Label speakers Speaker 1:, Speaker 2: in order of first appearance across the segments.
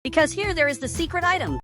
Speaker 1: Because here there is the secret item.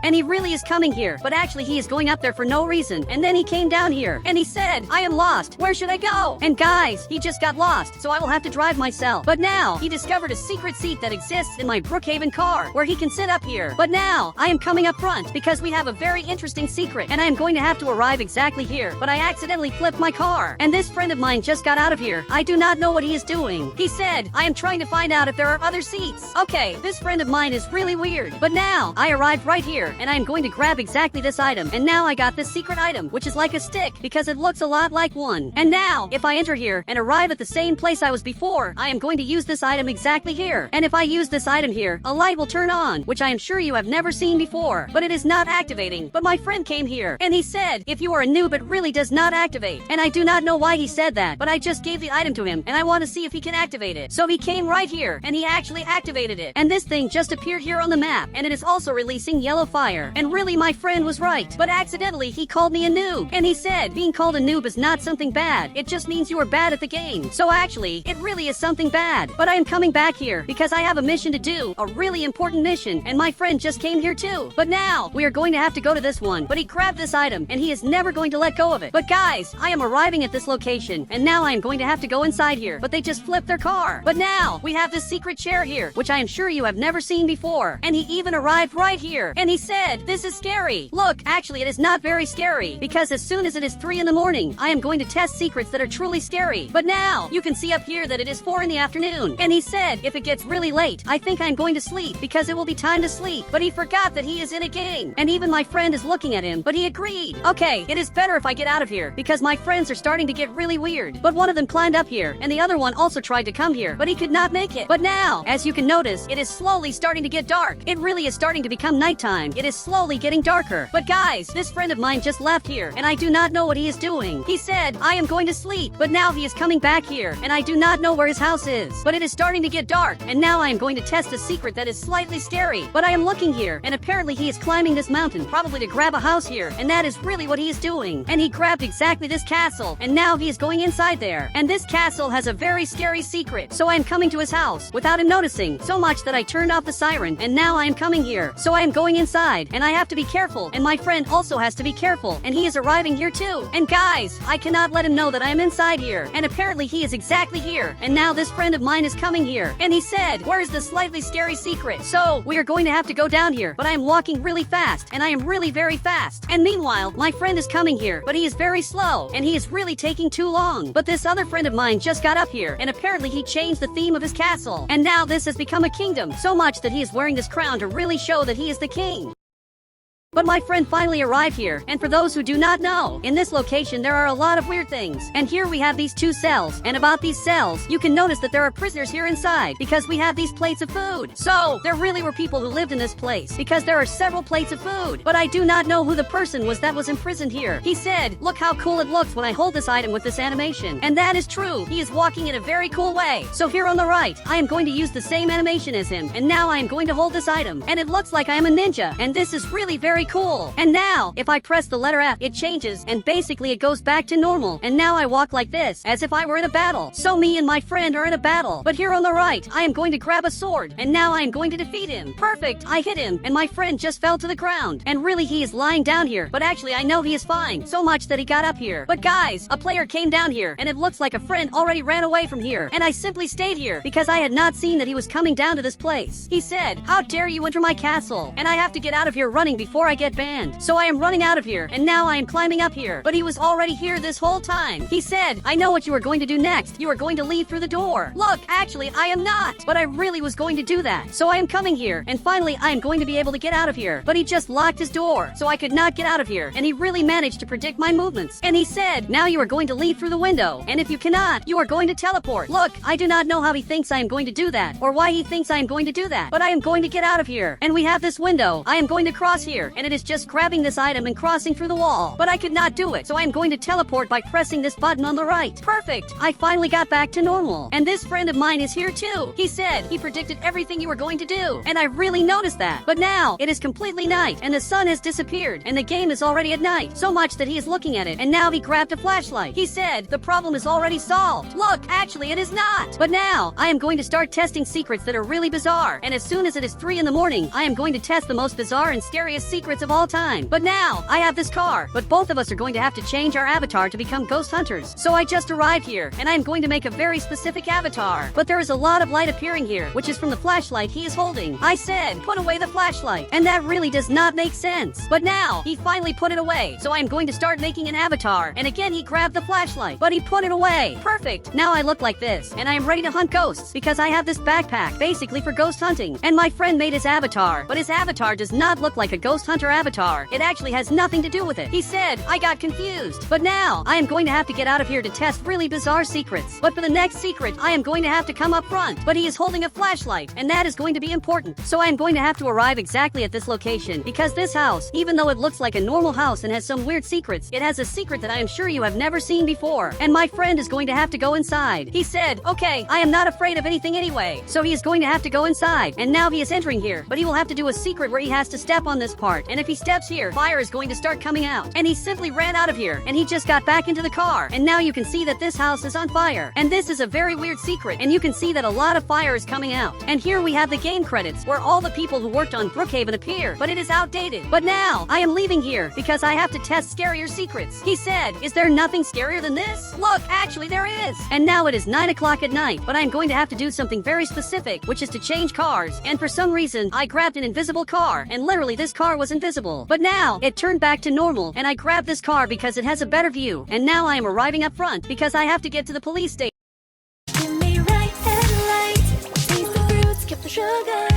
Speaker 1: And he really is coming here, but actually he is going up there for no reason. And then he came down here, and he said, I am lost. Where should I go? And guys, he just got lost, so I will have to drive myself. But now, he discovered a secret seat that exists in my Brookhaven car, where he can sit up here. But now, I am coming up front, because we have a very interesting secret, and I am going to have to arrive exactly here. But I accidentally flipped my car, and this friend of mine just got out of here. I do not know what he is doing. He said, I am trying to find out if there are other seats. Okay, this friend of mine is really weird. But now, I arrived right here, and I am going to grab exactly this item. And now I got this secret item, which is like a stick, because it looks a lot like one. And now, if I enter here and arrive at the same place I was before, I am going to use this item exactly here. And if I use this item here, a light will turn on, which I am sure you have never seen before. But it is not activating. But my friend came here, and he said, if you are a noob, it really does not activate. And I do not know why he said that, but I just gave the item to him, and I want to see if he can activate it. So he came right here, and he actually activated it. And this thing just appeared here on the map, and it is also releasing yellow fire. And really, my friend was right. But accidentally, he called me a noob. And he said, being called a noob is not something bad. It just means you are bad at the game. So actually, it really is something bad. But I am coming back here because I have a mission to do. A really important mission. And my friend just came here too. But now, we are going to have to go to this one. But he grabbed this item, and he is never going to let go of it. But guys, I am arriving at this location. And now I am going to have to go inside here. But they just flipped their car. But now, we have this secret chair here, which I am sure you have never seen before. And he even arrived right here. And he said, this is scary. Look, actually it is not very scary, because as soon as it is 3 in the morning, I am going to test secrets that are truly scary. But now, you can see up here that it is 4 in the afternoon. And he said, if it gets really late, I think I'm going to sleep, because it will be time to sleep. But he forgot that he is in a game. And even my friend is looking at him, but he agreed. Okay, it is better if I get out of here, because my friends are starting to get really weird. But one of them climbed up here, and the other one also tried to come here, but he could not make it. But now, as you can notice, it is slowly starting to get dark. It really is starting to become nighttime. It is slowly getting darker. But guys, this friend of mine just left here, and I do not know what he is doing. He said, I am going to sleep, but now he is coming back here, and I do not know where his house is. But it is starting to get dark, and now I am going to test a secret that is slightly scary. But I am looking here, and apparently he is climbing this mountain, probably to grab a house here, and that is really what he is doing. And he grabbed exactly this castle, and now he is going inside there. And this castle has a very scary secret, so I am coming to his house, without him noticing, so much that I turned off the siren, and now I am coming here. So I am going inside, and I have to be careful, and my friend also has to be careful, and he is arriving here too. And guys, I cannot let him know that I am inside here, and apparently he is exactly here. And now this friend of mine is coming here, and he said, where is the slightly scary secret? So, we are going to have to go down here, but I am walking really fast, and I am really very fast. And meanwhile, my friend is coming here, but he is very slow, and he is really taking too long. But this other friend of mine just got up here, and apparently he changed the theme of his castle. And now this has become a kingdom, so much that he is wearing this crown to really show that he is the king. But my friend finally arrived here, and for those who do not know, in this location there are a lot of weird things. And here we have these 2 cells, and about these cells, you can notice that there are prisoners here inside, because we have these plates of food. So, there really were people who lived in this place, because there are several plates of food. But I do not know who the person was that was imprisoned here. He said, look how cool it looks when I hold this item with this animation. And that is true, he is walking in a very cool way. So here on the right, I am going to use the same animation as him, and now I am going to hold this item. And it looks like I am a ninja, and this is really very cool. And now, if I press the letter F, it changes, and basically it goes back to normal. And now I walk like this, as if I were in a battle. So me and my friend are in a battle. But here on the right, I am going to grab a sword, and now I am going to defeat him. Perfect! I hit him, and my friend just fell to the ground. And really he is lying down here, but actually I know he is fine, so much that he got up here. But guys, a player came down here, and it looks like a friend already ran away from here. And I simply stayed here, because I had not seen that he was coming down to this place. He said, how dare you enter my castle? And I have to get out of here running before I get banned. So I am running out of here, and now I am climbing up here. But he was already here this whole time. He said, I know what you are going to do next. You are going to leave through the door. Look, actually, I am not. But I really was going to do that. So I am coming here, and finally I am going to be able to get out of here. But he just locked his door, so I could not get out of here. And he really managed to predict my movements. And he said, now you are going to leave through the window. And if you cannot, you are going to teleport. Look, I do not know how he thinks I am going to do that, or why he thinks I am going to do that. But I am going to get out of here. And we have this window. I am going to cross here, and it is just grabbing this item and crossing through the wall. But I could not do it, so I am going to teleport by pressing this button on the right. Perfect! I finally got back to normal. And this friend of mine is here too. He said he predicted everything you were going to do, and I really noticed that. But now, it is completely night, and the sun has disappeared, and the game is already at night. So much that he is looking at it, and now he grabbed a flashlight. He said, the problem is already solved. Look, actually it is not. But now, I am going to start testing secrets that are really bizarre, and as soon as it is 3 in the morning, I am going to test the most bizarre and scariest secrets of all time. But now, I have this car, but both of us are going to have to change our avatar to become ghost hunters. So I just arrived here, and I am going to make a very specific avatar. But there is a lot of light appearing here, which is from the flashlight he is holding. I said, put away the flashlight, and that really does not make sense. But now, he finally put it away, so I am going to start making an avatar. And again, he grabbed the flashlight, but he put it away. Perfect! Now I look like this, and I am ready to hunt ghosts, because I have this backpack, basically for ghost hunting. And my friend made his avatar, but his avatar does not look like a ghost hunter avatar. It actually has nothing to do with it. He said, I got confused. But now, I am going to have to get out of here to test really bizarre secrets. But for the next secret, I am going to have to come up front. But he is holding a flashlight, and that is going to be important. So I am going to have to arrive exactly at this location, because this house, even though it looks like a normal house and has some weird secrets, it has a secret that I am sure you have never seen before. And my friend is going to have to go inside. He said, okay, I am not afraid of anything anyway. So he is going to have to go inside. And now he is entering here, but he will have to do a secret where he has to step on this part. And if he steps here, fire is going to start coming out. And he simply ran out of here, and he just got back into the car. And now you can see that this house is on fire. And this is a very weird secret, and you can see that a lot of fire is coming out. And here we have the game credits, where all the people who worked on Brookhaven appear, but it is outdated. But now, I am leaving here, because I have to test scarier secrets. He said, is there nothing scarier than this? Look, actually there is. And now it is 9 o'clock at night, but I am going to have to do something very specific, which is to change cars. And for some reason, I grabbed an invisible car, and literally this car was invisible. But now, it turned back to normal, and I grabbed this car because it has a better view. And now I am arriving up front, because I have to get to the police station.
Speaker 2: Give me right and light, taste the fruit, skip the sugar.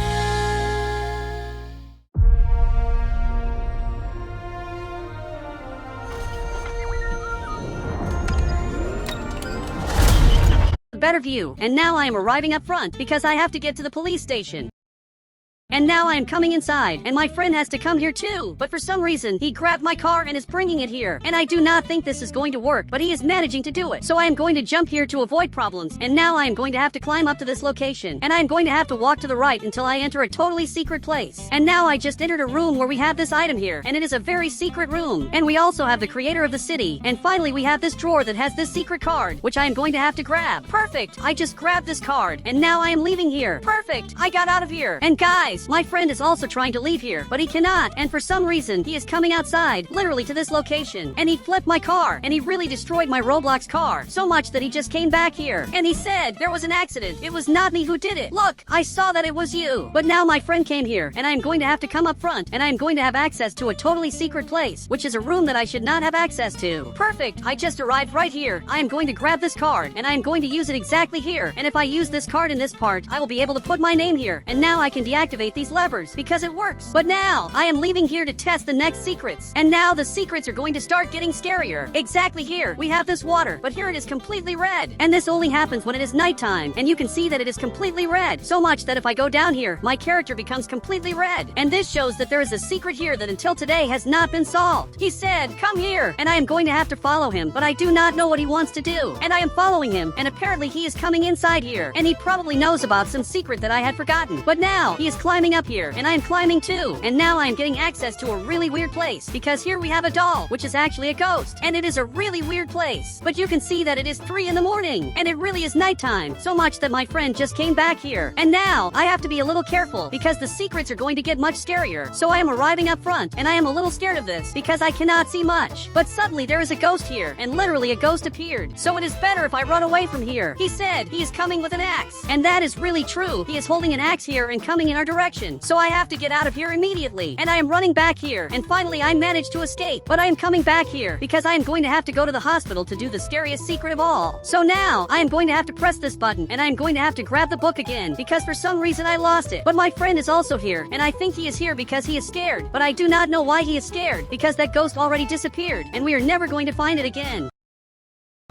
Speaker 1: Better view, and now I am arriving up front because I have to get to the police station. And now I am coming inside, and my friend has to come here too. But for some reason, he grabbed my car and is bringing it here. And I do not think this is going to work, but he is managing to do it. So I am going to jump here to avoid problems. And now I am going to have to climb up to this location. And I am going to have to walk to the right until I enter a totally secret place. And now I just entered a room where we have this item here. And it is a very secret room. And we also have the creator of the city. And finally, we have this drawer that has this secret card, which I am going to have to grab. Perfect! I just grabbed this card. And now I am leaving here. Perfect! I got out of here. And guys, my friend is also trying to leave here, but he cannot, and for some reason, he is coming outside, literally to this location, and he flipped my car, and he really destroyed my Roblox car, so much that he just came back here, and he said, there was an accident, it was not me who did it. Look, I saw that it was you. But now my friend came here, and I am going to have to come up front, and I am going to have access to a totally secret place, which is a room that I should not have access to. Perfect, I just arrived right here. I am going to grab this card, and I am going to use it exactly here, and if I use this card in this part, I will be able to put my name here, and now I can deactivate these levers because it works. But now, I am leaving here to test the next secrets. And now the secrets are going to start getting scarier. Exactly here, we have this water, but here it is completely red. And this only happens when it is nighttime, and you can see that it is completely red. So much that if I go down here, my character becomes completely red. And this shows that there is a secret here that until today has not been solved. He said, come here, and I am going to have to follow him, but I do not know what he wants to do. And I am following him, and apparently he is coming inside here, and he probably knows about some secret that I had forgotten. But now, he is climbing up here, and I am climbing too. And now I am getting access to a really weird place, because here we have a doll, which is actually a ghost, and it is a really weird place. But you can see that it is 3 in the morning, and it really is nighttime, so much that my friend just came back here. And now, I have to be a little careful, because the secrets are going to get much scarier. So I am arriving up front, and I am a little scared of this, because I cannot see much. But suddenly there is a ghost here, and literally a ghost appeared. So it is better if I run away from here. He said he is coming with an axe, and that is really true. He is holding an axe here and coming in our direction. So I have to get out of here immediately, and I am running back here, and finally I managed to escape. But I am coming back here because I am going to have to go to the hospital to do the scariest secret of all. So now I am going to have to press this button, and I am going to have to grab the book again because for some reason I lost it. But my friend is also here, and I think he is here because he is scared, but I do not know why he is scared, because that ghost already disappeared and we are never going to find it again.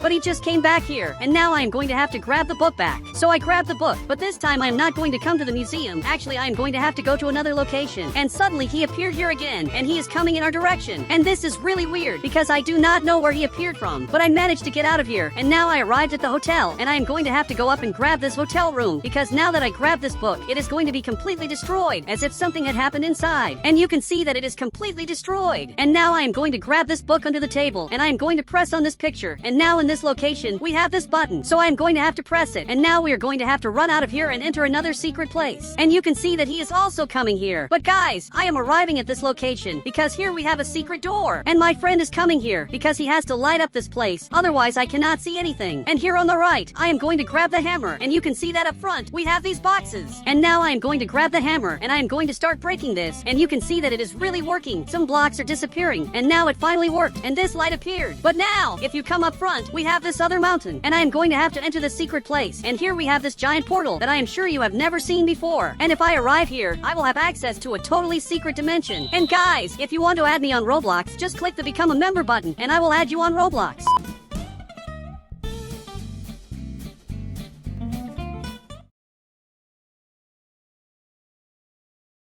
Speaker 1: But he just came back here, and now I am going to have to grab the book back. So I grabbed the book, but this time I am not going to come to the museum. Actually, I am going to have to go to another location. And suddenly he appeared here again, and he is coming in our direction. And this is really weird, because I do not know where he appeared from. But I managed to get out of here, and now I arrived at the hotel, and I am going to have to go up and grab this hotel room, because now that I grabbed this book, it is going to be completely destroyed, as if something had happened inside. And you can see that it is completely destroyed. And now I am going to grab this book under the table, and I am going to press on this picture. And now in this location, we have this button, so I am going to have to press it. And now we are going to have to run out of here and enter another secret place. And you can see that he is also coming here. But guys, I am arriving at this location, because here we have a secret door. And my friend is coming here, because he has to light up this place, otherwise I cannot see anything. And here on the right, I am going to grab the hammer, and you can see that up front, we have these boxes. And now I am going to grab the hammer, and I am going to start breaking this, and you can see that it is really working. Some blocks are disappearing, and now it finally worked, and this light appeared. But now, if you come up front, we have this other mountain, and I am going to have to enter the secret place. And here we have this giant portal that I am sure you have never seen before. And if I arrive here, I will have access to a totally secret dimension. And guys, if you want to add me on Roblox, just click the become a member button, and I will add you on Roblox.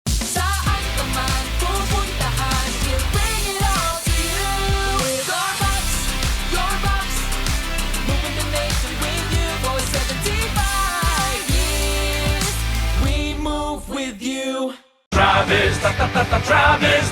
Speaker 3: Saan ka man pupuntahan, we'll bring it all to you. With our box, moving the nation with you for 75 years. We move with you.
Speaker 4: Travis, Travis.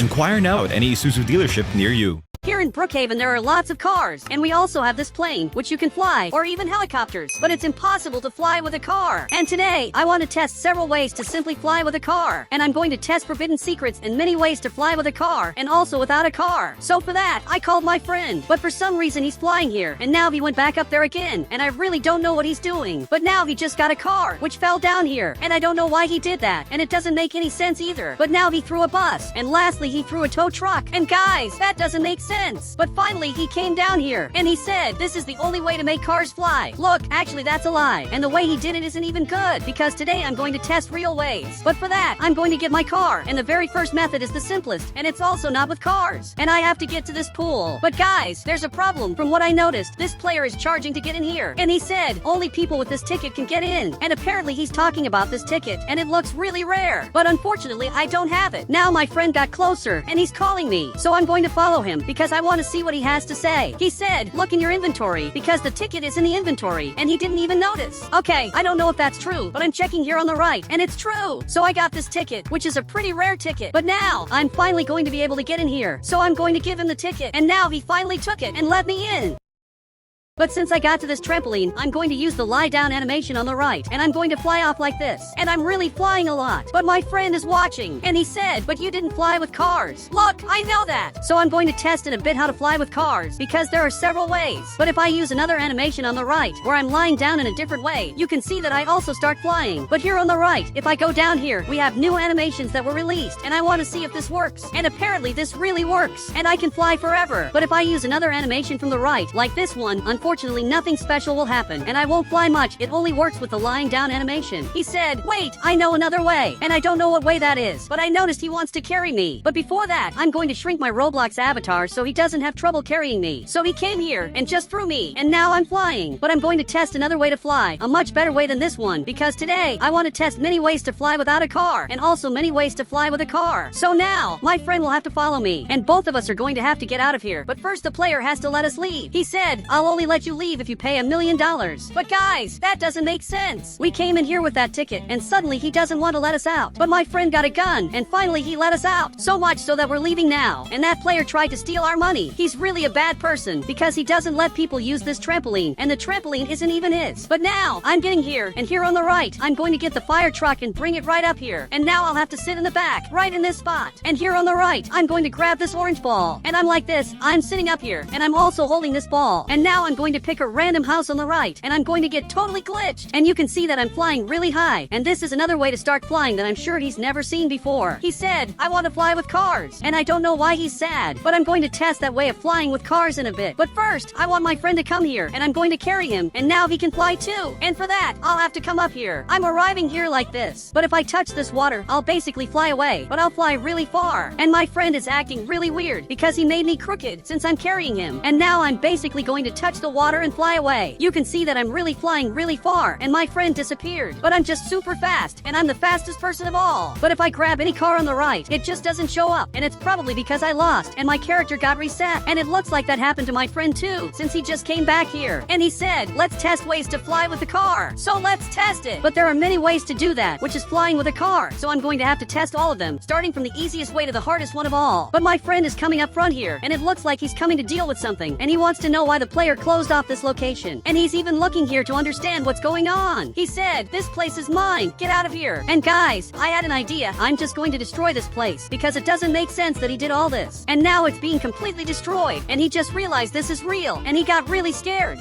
Speaker 5: Inquire now at any Isuzu dealership near you.
Speaker 1: Here in Brookhaven, there are lots of cars, and we also have this plane, which you can fly, or even helicopters, but it's impossible to fly with a car. And today, I want to test several ways to simply fly with a car, and I'm going to test forbidden secrets and many ways to fly with a car, and also without a car. So for that, I called my friend, but for some reason he's flying here, and now he went back up there again, and I really don't know what he's doing. But now he just got a car, which fell down here, and I don't know why he did that, and it doesn't make any sense either. But now he threw a bus, and lastly he threw a tow truck, and guys, that doesn't make sense. But finally he came down here, and he said this is the only way to make cars fly. Look, actually that's a lie, and the way he did it isn't even good, because today I'm going to test real ways. But for that, I'm going to get my car, and the very first method is the simplest, and it's also not with cars. And I have to get to this pool. But guys, there's a problem. From what I noticed, this player is charging to get in here, and he said only people with this ticket can get in. And apparently he's talking about this ticket, and it looks really rare. But unfortunately, I don't have it. Now my friend got closer, and he's calling me, so I'm going to follow him, because I want to see what he has to say. He said, look in your inventory, because the ticket is in the inventory, and he didn't even notice. Okay, I don't know if that's true, but I'm checking here on the right, and it's true. So I got this ticket, which is a pretty rare ticket. But now, I'm finally going to be able to get in here. So I'm going to give him the ticket, and now he finally took it and let me in. But since I got to this trampoline, I'm going to use the lie down animation on the right, and I'm going to fly off like this. And I'm really flying a lot. But my friend is watching, and he said, but you didn't fly with cars. Look, I know that. So I'm going to test in a bit how to fly with cars, because there are several ways. But if I use another animation on the right, where I'm lying down in a different way, you can see that I also start flying. But here on the right, if I go down here, we have new animations that were released, and I want to see if this works. And apparently this really works, and I can fly forever. But if I use another animation from the right, like this one, unfortunately nothing special will happen, and I won't fly much. It only works with the lying down animation. He said, wait, I know another way, and I don't know what way that is, but I noticed he wants to carry me. But before that, I'm going to shrink my Roblox avatar so he doesn't have trouble carrying me. So he came here and just threw me, and now I'm flying. But I'm going to test another way to fly, a much better way than this one, because today I want to test many ways to fly without a car, and also many ways to fly with a car. So now, my friend will have to follow me, and both of us are going to have to get out of here. But first the player has to let us leave. He said, I'll only let you leave if you pay $1 million. But guys, that doesn't make sense. We came in here with that ticket, and suddenly he doesn't want to let us out. But my friend got a gun, and finally he let us out. So much so that we're leaving now. And that player tried to steal our money. He's really a bad person, because he doesn't let people use this trampoline, and the trampoline isn't even his. But now, I'm getting here, and here on the right, I'm going to get the fire truck and bring it right up here. And now I'll have to sit in the back, right in this spot. And here on the right, I'm going to grab this orange ball. And I'm like this, I'm sitting up here, and I'm also holding this ball. And now I'm going to pick a random house on the right, and I'm going to get totally glitched. And you can see that I'm flying really high, and this is another way to start flying that I'm sure he's never seen before. He said, I want to fly with cars, and I don't know why he's sad, but I'm going to test that way of flying with cars in a bit. But first, I want my friend to come here, and I'm going to carry him, and now he can fly too. And for that, I'll have to come up here. I'm arriving here like this, but if I touch this water, I'll basically fly away, but I'll fly really far. And my friend is acting really weird because he made me crooked since I'm carrying him, and now I'm basically going to touch the water and fly away. You can see that I'm really flying really far, and my friend disappeared, but I'm just super fast, and I'm the fastest person of all. But if I grab any car on the right, it just doesn't show up, and it's probably because I lost, and my character got reset. And it looks like that happened to my friend too, since he just came back here, and he said, let's test ways to fly with the car. So let's test it. But there are many ways to do that, which is flying with a car, so I'm going to have to test all of them, starting from the easiest way to the hardest one of all. But my friend is coming up front here, and it looks like he's coming to deal with something, and he wants to know why the player closed off this location, and he's even looking here to understand what's going on. He said, this place is mine, get out of here. And guys, I had an idea. I'm just going to destroy this place, because it doesn't make sense that he did all this, and now it's being completely destroyed, and he just realized this is real, and he got really scared.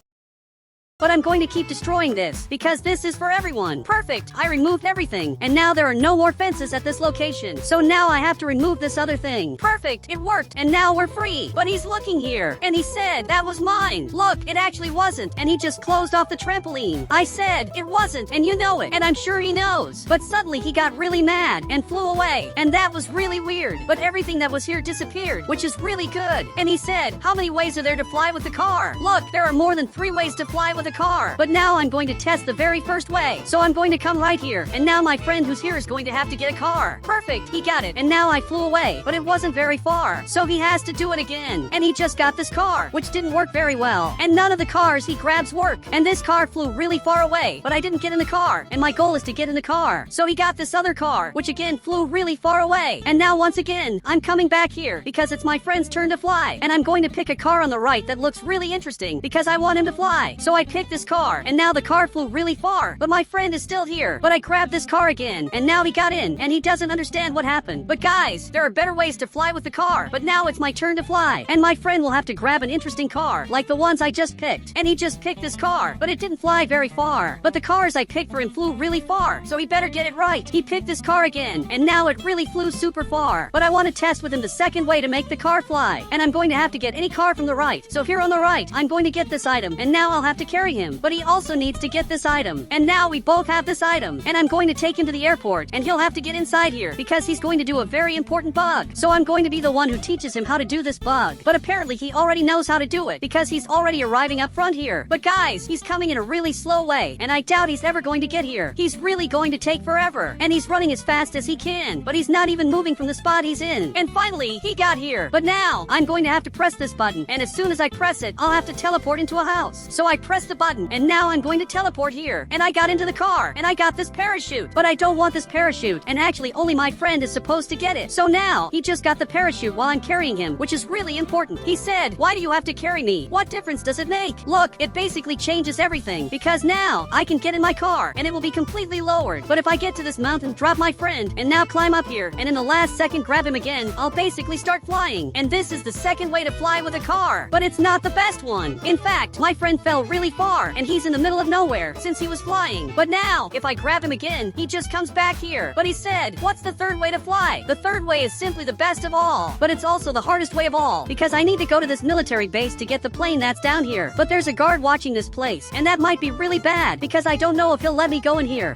Speaker 1: But I'm going to keep destroying this, because this is for everyone. Perfect, I removed everything, and now there are no more fences at this location. So now I have to remove this other thing. Perfect, it worked, and now we're free. But he's looking here, and he said, that was mine. Look, it actually wasn't, and he just closed off the trampoline. I said, it wasn't, and you know it, and I'm sure he knows. But suddenly he got really mad, and flew away, and that was really weird. But everything that was here disappeared, which is really good. And he said, how many ways are there to fly with the car? Look, there are more than 3 ways to fly with a car. But now I'm going to test the very first way. So I'm going to come right here, and now my friend who's here is going to have to get a car. Perfect, he got it, and now I flew away, but it wasn't very far, so he has to do it again. And he just got this car, which didn't work very well, and none of the cars he grabs work. And this car flew really far away, but I didn't get in the car, and my goal is to get in the car. So he got this other car, which again flew really far away. And now once again, I'm coming back here, because it's my friend's turn to fly, and I'm going to pick a car on the right that looks really interesting, because I want him to fly. So I picked this car, and now the car flew really far, but my friend is still here. But I grabbed this car again, and now he got in, and he doesn't understand what happened. But guys, there are better ways to fly with the car, but now it's my turn to fly, and my friend will have to grab an interesting car, like the ones I just picked. And he just picked this car, but it didn't fly very far. But the cars I picked for him flew really far, so he better get it right. He picked this car again, and now it really flew super far. But I want to test with him the second way to make the car fly, and I'm going to have to get any car from the right. So here on the right, I'm going to get this item, and now I'll have to carry him. But he also needs to get this item, and now we both have this item, and I'm going to take him to the airport, and he'll have to get inside here because he's going to do a very important bug. So I'm going to be the one who teaches him how to do this bug, but apparently he already knows how to do it because he's already arriving up front here. But guys, he's coming in a really slow way, and I doubt he's ever going to get here. He's really going to take forever, and he's running as fast as he can, but he's not even moving from the spot he's in. And finally, he got here. But now, I'm going to have to press this button, and as soon as I press it, I'll have to teleport into a house. So I press the button, and now I'm going to teleport here, and I got into the car, and I got this parachute, but I don't want this parachute, and actually only my friend is supposed to get it. So now, he just got the parachute while I'm carrying him, which is really important. He said, why do you have to carry me? What difference does it make? Look, it basically changes everything, because now, I can get in my car, and it will be completely lowered. But if I get to this mountain, drop my friend, and now climb up here, and in the last second grab him again, I'll basically start flying. And this is the second way to fly with a car, but it's not the best one. In fact, my friend fell really far, and he's in the middle of nowhere, since he was flying. But now, if I grab him again, he just comes back here. But he said, what's the third way to fly? The third way is simply the best of all, but it's also the hardest way of all, because I need to go to this military base to get the plane that's down here. But there's a guard watching this place, and that might be really bad, because I don't know if he'll let me go in here.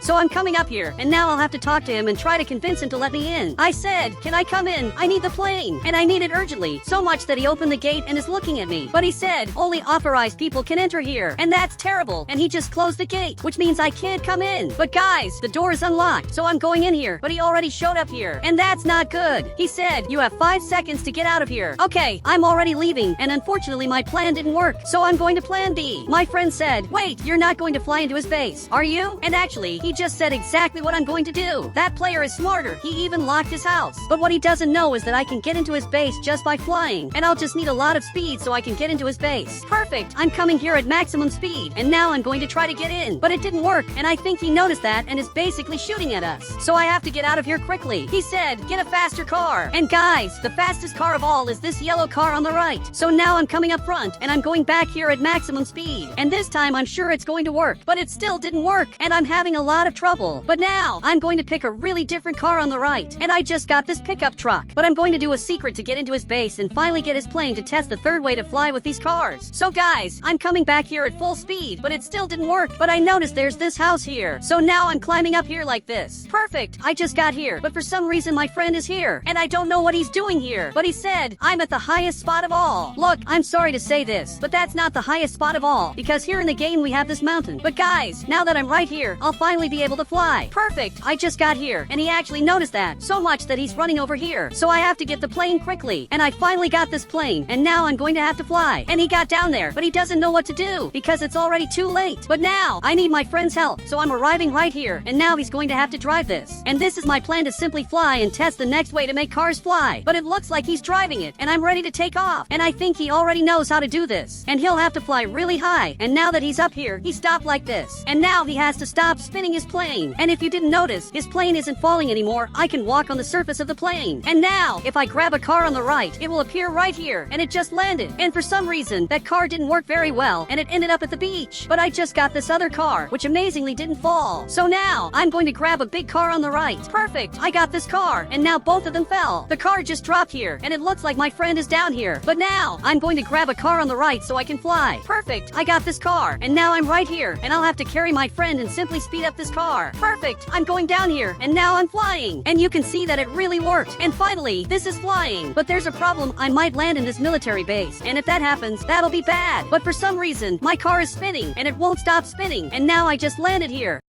Speaker 1: So I'm coming up here, and now I'll have to talk to him and try to convince him to let me in. I said, can I come in? I need the plane, and I need it urgently, so much that he opened the gate and is looking at me. But he said, only authorized people can enter here, and that's terrible, and he just closed the gate, which means I can't come in. But guys, the door is unlocked, so I'm going in here, but he already showed up here, and that's not good. He said, you have 5 seconds to get out of here. Okay, I'm already leaving, and unfortunately my plan didn't work, so I'm going to plan B. My friend said, wait, you're not going to fly into his base, are you? And actually, he just said exactly what I'm going to do. That player is smarter. He even locked his house. But what he doesn't know is that I can get into his base just by flying. And I'll just need a lot of speed so I can get into his base. Perfect. I'm coming here at maximum speed. And now I'm going to try to get in. But it didn't work. And I think he noticed that and is basically shooting at us. So I have to get out of here quickly. He said, get a faster car. And guys, the fastest car of all is this yellow car on the right. So now I'm coming up front and I'm going back here at maximum speed. And this time I'm sure it's going to work. But it still didn't work. And I'm having a lot of trouble. But now I'm going to pick a really different car on the right. And I just got this pickup truck. But I'm going to do a secret to get into his base and finally get his plane to test the third way to fly with these cars. So guys, I'm coming back here at full speed. But it still didn't work. But I noticed there's this house here. So now I'm climbing up here like this. Perfect. I just got here. But for some reason my friend is here. And I don't know what he's doing here. But he said, I'm at the highest spot of all. Look, I'm sorry to say this, but that's not the highest spot of all. Because here in the game we have this mountain. But guys, now that I'm right here, I'll finally be able to fly. Perfect. I just got here. And he actually noticed that. So much that he's running over here. So I have to get the plane quickly. And I finally got this plane. And now I'm going to have to fly. And he got down there. But he doesn't know what to do. Because it's already too late. But now, I need my friend's help. So I'm arriving right here. And now he's going to have to drive this. And this is my plan to simply fly and test the next way to make cars fly. But it looks like he's driving it. And I'm ready to take off. And I think he already knows how to do this. And he'll have to fly really high. And now that he's up here, he stopped like this. And now he has to stop spinning his plane. And if you didn't notice, his plane isn't falling anymore. I can walk on the surface of the plane. And now, if I grab a car on the right, it will appear right here. And it just landed. And for some reason, that car didn't work very well. And it ended up at the beach. But I just got this other car, which amazingly didn't fall. So now, I'm going to grab a big car on the right. Perfect. I got this car. And now both of them fell. The car just dropped here. And it looks like my friend is down here. But now, I'm going to grab a car on the right so I can fly. Perfect. I got this car. And now I'm right here. And I'll have to carry my friend and simply speed up this car. Perfect. I'm going down here. And now I'm flying. And you can see that it really worked. And finally, this is flying. But there's a problem. I might land in this military base. And if that happens, that'll be bad. But for some reason, my car is spinning. And it won't stop spinning. And now I just landed here.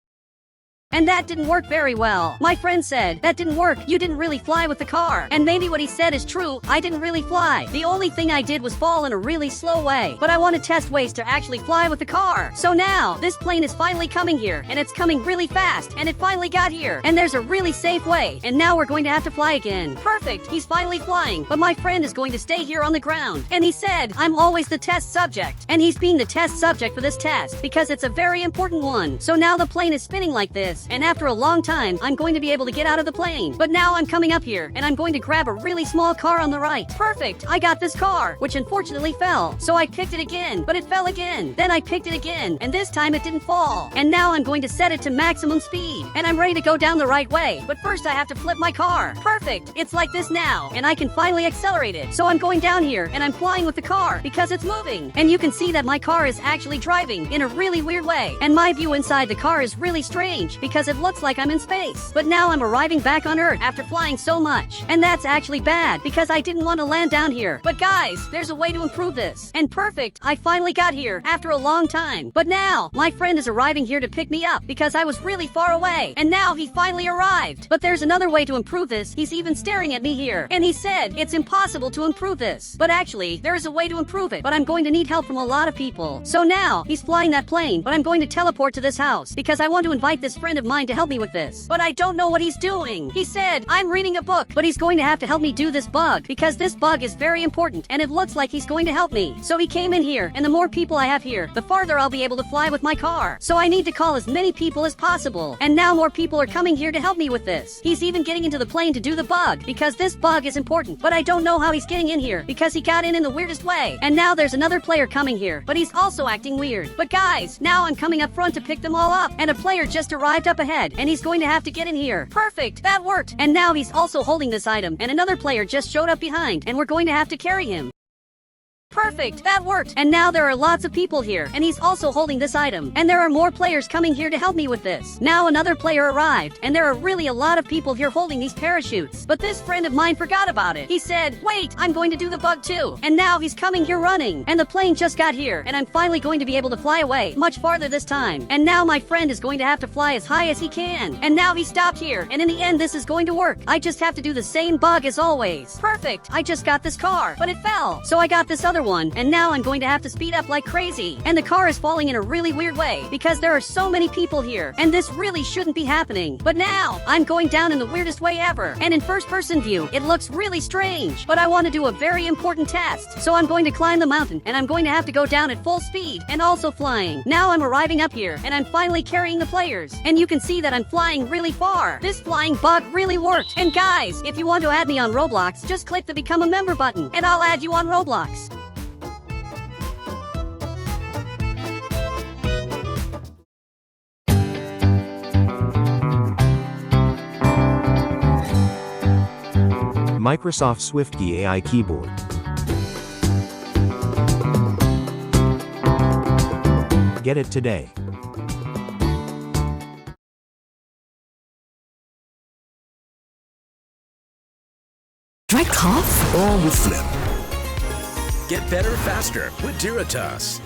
Speaker 1: And that didn't work very well. My friend said, that didn't work. You didn't really fly with the car. And maybe what he said is true. I didn't really fly. The only thing I did was fall in a really slow way. But I want to test ways to actually fly with the car. So now, this plane is finally coming here. And it's coming really fast. And it finally got here. And there's a really safe way. And now we're going to have to fly again. Perfect. He's finally flying. But my friend is going to stay here on the ground. And he said, I'm always the test subject. And he's being the test subject for this test. Because it's a very important one. So now the plane is spinning like this. And after a long time, I'm going to be able to get out of the plane. But now I'm coming up here, and I'm going to grab a really small car on the right. Perfect! I got this car, which unfortunately fell. So I picked it again, but it fell again. Then I picked it again, and this time it didn't fall. And now I'm going to set it to maximum speed. And I'm ready to go down the right way. But first I have to flip my car. Perfect! It's like this now, and I can finally accelerate it. So I'm going down here, and I'm flying with the car, because it's moving. And you can see that my car is actually driving in a really weird way. And my view inside the car is really strange, because it looks like I'm in space. But now I'm arriving back on Earth after flying so much. And that's actually bad, because I didn't want to land down here. But guys, there's a way to improve this. And perfect, I finally got here after a long time. But now, my friend is arriving here to pick me up, because I was really far away. And now he finally arrived. But there's another way to improve this. He's even staring at me here. And he said, it's impossible to improve this. But actually, there is a way to improve it. But I'm going to need help from a lot of people. So now, he's flying that plane, but I'm going to teleport to this house, because I want to invite this friend of mine to help me with this. But I don't know what he's doing. He said, I'm reading a book, but he's going to have to help me do this bug, because this bug is very important, and it looks like he's going to help me. So he came in here, and the more people I have here, the farther I'll be able to fly with my car. So I need to call as many people as possible. And now more people are coming here to help me with this. He's even getting into the plane to do the bug, because this bug is important. But I don't know how he's getting in here, because he got in the weirdest way. And now there's another player coming here, but he's also acting weird. But guys, now I'm coming up front to pick them all up, and a player just arrived up ahead, and he's going to have to get in here. Perfect, that worked. And now he's also holding this item, and another player just showed up behind, and we're going to have to carry him. Perfect, that worked. And now there are lots of people here, and he's also holding this item. And there are more players coming here to help me with this. Now another player arrived, and there are really a lot of people here holding these parachutes. But this friend of mine forgot about it. He said, wait, I'm going to do the bug too. And now he's coming here running. And the plane just got here, and I'm finally going to be able to fly away much farther this time. And now my friend is going to have to fly as high as he can. And now he stopped here, and in the end this is going to work. I just have to do the same bug as always. Perfect, I just got this car, but it fell. So I got this other one, and now I'm going to have to speed up like crazy. And the car is falling in a really weird way because there are so many people here, and this really shouldn't be happening. But now, I'm going down in the weirdest way ever, and in first-person view, it looks really strange. But I want to do a very important test, so I'm going to climb the mountain, and I'm going to have to go down at full speed, and also flying. Now I'm arriving up here, and I'm finally carrying the players, and you can see that I'm flying really far. This flying bug really worked. And guys, if you want to add me on Roblox, just click the Become a Member button, and I'll add you on Roblox.
Speaker 6: Microsoft SwiftKey AI Keyboard. Get it today.
Speaker 7: Do I cough?
Speaker 8: All with Flip. Get better faster with Duratas.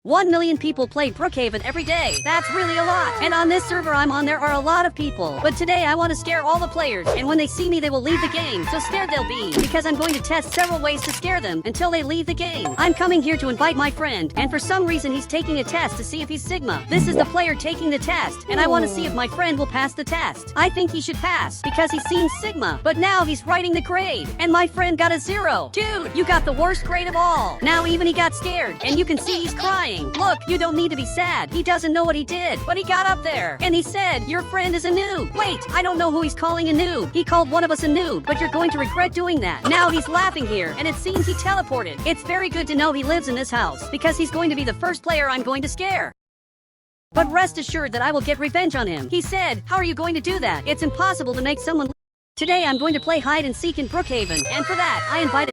Speaker 1: 1 million people play Brookhaven every day. That's really a lot. And on this server I'm on, there are a lot of people. But today I want to scare all the players. And when they see me, they will leave the game. So scared they'll be. Because I'm going to test several ways to scare them until they leave the game. I'm coming here to invite my friend. And for some reason, he's taking a test to see if he's Sigma. This is the player taking the test. And I want to see if my friend will pass the test. I think he should pass because he's seen Sigma. But now he's writing the grade. And my friend got a 0. Dude, you got the worst grade of all. Now even he got scared. And you can see he's crying. Look, you don't need to be sad. He doesn't know what he did, but he got up there. And he said, your friend is a noob. Wait, I don't know who he's calling a noob. He called one of us a noob, but you're going to regret doing that. Now he's laughing here, and it seems he teleported. It's very good to know he lives in this house, because he's going to be the first player I'm going to scare. But rest assured that I will get revenge on him. He said, how are you going to do that? It's impossible to make someone... Today I'm going to play hide and seek in Brookhaven, and for that, I invited...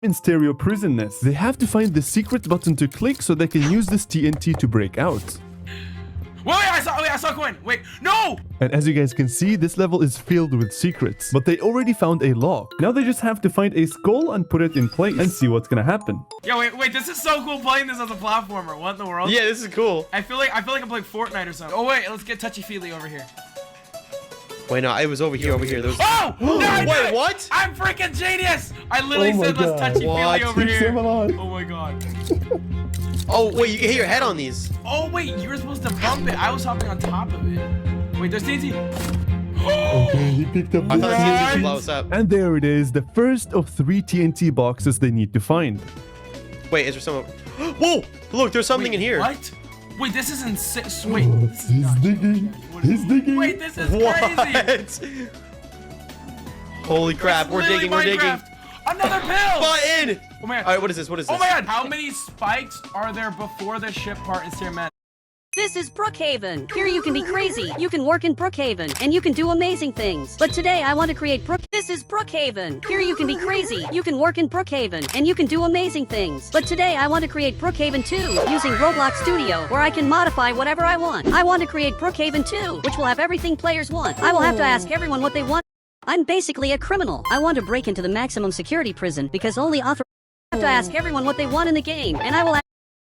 Speaker 9: In stereo prisonness, they have to find the secret button to click so they can use this TNT to break out.
Speaker 10: Wait, I saw a coin. Wait, no!
Speaker 9: And as you guys can see, this level is filled with secrets, but they already found a lock. Now they just have to find a skull and put it in place and see what's gonna happen.
Speaker 10: Yo, wait, this is so cool playing this as a platformer. What in the world?
Speaker 11: Yeah, this is cool.
Speaker 10: I feel like I'm playing Fortnite or something. Oh wait, let's get touchy-feely over here.
Speaker 11: Wait, no, I was over here. There was...
Speaker 10: Oh! No,
Speaker 11: wait, what?
Speaker 10: I'm freaking genius! I literally said let's touchy-feely over here. Oh my god.
Speaker 11: Oh, wait, you can hit your head on these.
Speaker 10: Oh wait, you were supposed to bump it. I was hopping on top of it. Wait, there's TNT.
Speaker 9: Okay, he picked up
Speaker 11: I thought
Speaker 9: the
Speaker 11: TNT would blow us up.
Speaker 9: And there it is, the first of 3 TNT boxes they need to find.
Speaker 11: Wait, is there some... Whoa! Look, there's something in here.
Speaker 10: What? Wait, this is insane. Wait, this is
Speaker 9: He's
Speaker 10: not
Speaker 9: digging. He's digging.
Speaker 10: Wait, this is crazy.
Speaker 11: Holy crap, we're digging.
Speaker 10: Another pill!
Speaker 11: Button!
Speaker 10: Oh my god.
Speaker 11: Alright, what is this?
Speaker 10: Oh my god, how many spikes are there before the ship part in Stairman?
Speaker 1: This is Brookhaven. Here you can be crazy. You can work in Brookhaven, and you can do amazing things. But today I want to create This is Brookhaven. Here you can be crazy. You can work in Brookhaven, and you can do amazing things. But today I want to create Brookhaven 2 using Roblox Studio, where I can modify whatever I want. I want to create Brookhaven 2, which will have everything players want. I will have to ask everyone what they want. I'm basically a criminal. I want to break into the maximum security prison because only I have to ask everyone what they want in the game, and I will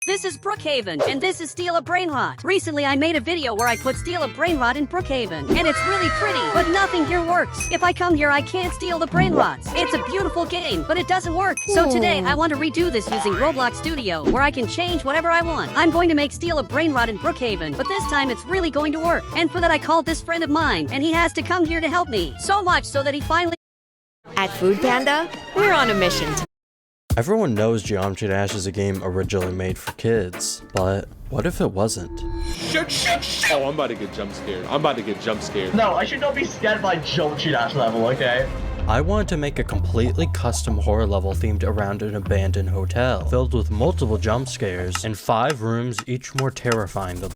Speaker 1: This is Brookhaven, and this is Steal a Brain Rot. Recently, I made a video where I put Steal a Brain Rot in Brookhaven, and it's really pretty, but nothing here works. If I come here, I can't steal the brain rots. It's a beautiful game, but it doesn't work. So today, I want to redo this using Roblox Studio, where I can change whatever I want. I'm going to make Steal a Brain Rot in Brookhaven, but this time it's really going to work. And for that, I called this friend of mine, and he has to come here to help me. So much so that he finally...
Speaker 7: At Food Panda, we're on a mission to...
Speaker 12: Everyone knows Geometry Dash is a game originally made for kids, but what if it wasn't?
Speaker 13: Shit! Oh, I'm about to get jump scared.
Speaker 14: No, I should not be scared by Geometry Dash level, okay?
Speaker 12: I wanted to make a completely custom horror level themed around an abandoned hotel, filled with multiple jump scares, and 5 rooms, each more terrifying than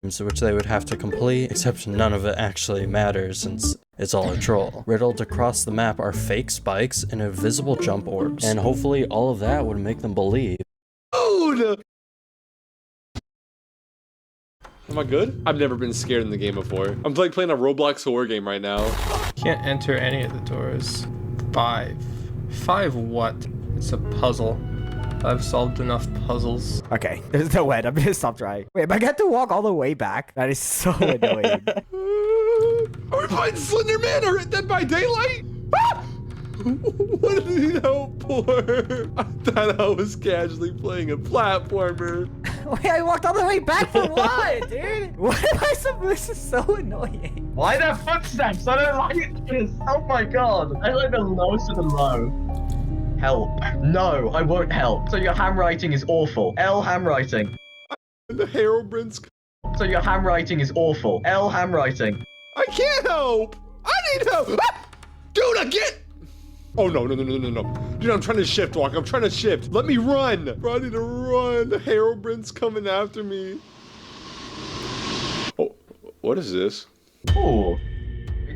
Speaker 12: which they would have to complete, except none of it actually matters since it's all a troll. Riddled across the map are fake spikes and invisible jump orbs, and hopefully all of that would make them believe.
Speaker 13: Oh, am I good? I've never been scared in the game before. I'm like playing a Roblox horror game right now.
Speaker 15: Can't enter any of the doors. 5. 5 what? It's a puzzle. I've solved enough puzzles.
Speaker 16: Okay, there's no way. I'm gonna stop trying. Wait, but I got to walk all the way back? That is so annoying.
Speaker 13: Are we playing Slender Man or Dead by Daylight? What did he help for? I thought I was casually playing a platformer.
Speaker 16: Wait, I walked all the way back for what, dude? What am I supposed? This is so annoying.
Speaker 14: Why the footsteps? I don't like this. Oh my god. I like the lowest of the low. Help. No, I won't help. So your handwriting is awful. L handwriting.
Speaker 13: The Herobrine's.
Speaker 14: So your handwriting is awful. L handwriting.
Speaker 13: I can't help. I need help. Ah! Dude, I get. Oh, no. Dude, I'm trying to shift walk. I'm trying to shift. Let me run. Bro, I need to run. The Herobrine's coming after me. Oh, what is this?
Speaker 14: Ooh.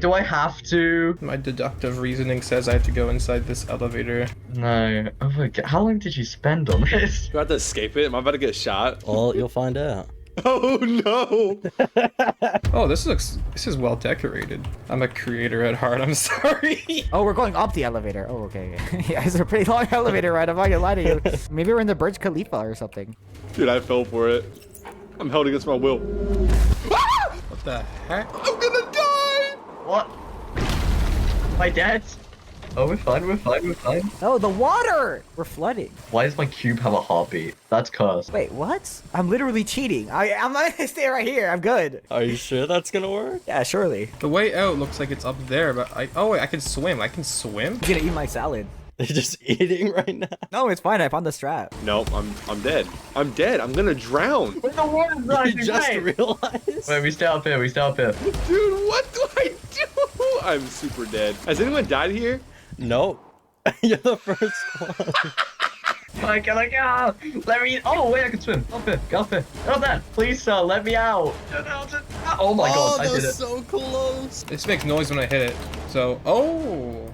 Speaker 14: Do I have to?
Speaker 15: My deductive reasoning says I have to go inside this elevator.
Speaker 14: No. Oh my god. How long did you spend on this?
Speaker 13: Do I have to escape it? Am I about to get shot?
Speaker 12: Well, you'll find out.
Speaker 13: Oh, no.
Speaker 15: Oh, this is well decorated. I'm a creator at heart. I'm sorry.
Speaker 16: Oh, we're going up the elevator. Oh, okay. Yeah, it's a pretty long elevator ride. I'm not gonna lie to you. Maybe we're in the Burj Khalifa or something.
Speaker 13: Dude, I fell for it. I'm held against my will.
Speaker 15: What the heck?
Speaker 13: I'm gonna die.
Speaker 14: What? Am I dead? Oh, we're fine.
Speaker 16: No, the water! We're flooding.
Speaker 14: Why does my cube have a heartbeat? That's cursed.
Speaker 16: Wait, what? I'm literally cheating. I'm not gonna stay right here. I'm good.
Speaker 12: Are you sure that's gonna work?
Speaker 16: Yeah, surely.
Speaker 15: The way out looks like it's up there, but oh wait, I can swim. I can swim?
Speaker 16: I'm gonna eat my salad.
Speaker 12: They're just eating right now.
Speaker 16: No, it's fine. I found the strap.
Speaker 13: No, I'm dead. I'm dead. I'm gonna drown.
Speaker 14: But the water's rising.
Speaker 12: You just realized?
Speaker 14: Wait, we stay up here.
Speaker 13: Dude, what do I do? I'm super dead. Has anyone died here?
Speaker 12: Nope. You're the first one.
Speaker 14: Can I go? Let me. Oh wait, I can swim. Up here. Go up here. Not that. Please, sir, let me out. Oh my god, I did it.
Speaker 12: So close.
Speaker 15: This makes noise when I hit it. So, oh.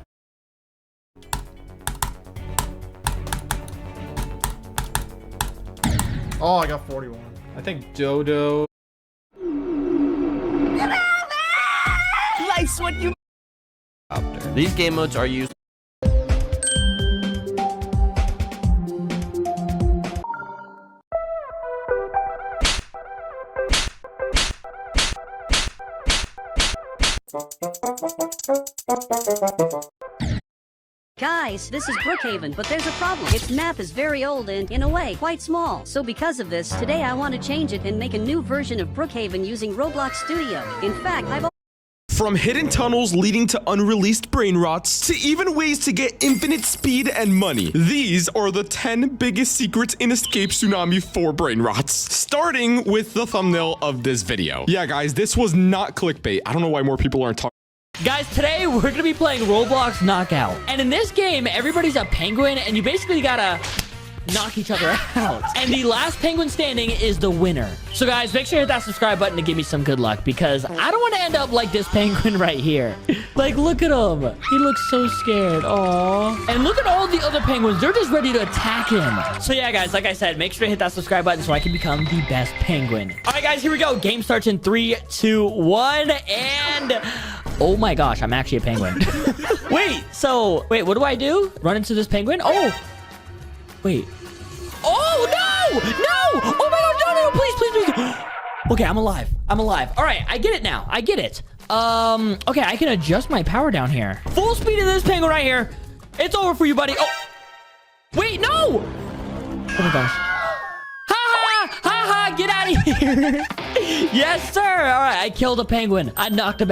Speaker 15: Oh, I got 41. I think Dodo.
Speaker 16: Life's what you.
Speaker 17: These game modes are used.
Speaker 1: Guys, this is Brookhaven, but there's a problem. Its map is very old and, in a way, quite small. So because of this, today I want to change it and make a new version of Brookhaven using Roblox Studio. In fact,
Speaker 18: From hidden tunnels leading to unreleased brain rots, to even ways to get infinite speed and money. These are the 10 biggest secrets in Escape Tsunami for brain rots. Starting with the thumbnail of this video. Yeah, guys, this was not clickbait. I don't know why more people aren't talking.
Speaker 19: Guys, today we're gonna be playing Roblox Knockout. And in this game, everybody's a penguin, and you basically gotta knock each other out. And the last penguin standing is the winner. So guys, make sure you hit that subscribe button to give me some good luck, because I don't want to end up like this penguin right here. Like, look at him. He looks so scared. Aww. And look at all the other penguins. They're just ready to attack him. So yeah, guys, like I said, make sure to hit that subscribe button so I can become the best penguin. All right, guys, here we go. Game starts in 3, 2, 1, and... oh my gosh, I'm actually a penguin. Wait, what do I do? Run into this penguin? Oh! Wait. Oh, no! No! Oh my god, no, please. Okay, I'm alive. All right, I get it now. I get it. Okay, I can adjust my power down here. Full speed of this penguin right here. It's over for you, buddy. Oh! Wait, no! Oh my gosh. Ha ha! Get out of here! Yes, sir! All right, I killed a penguin. I knocked him out.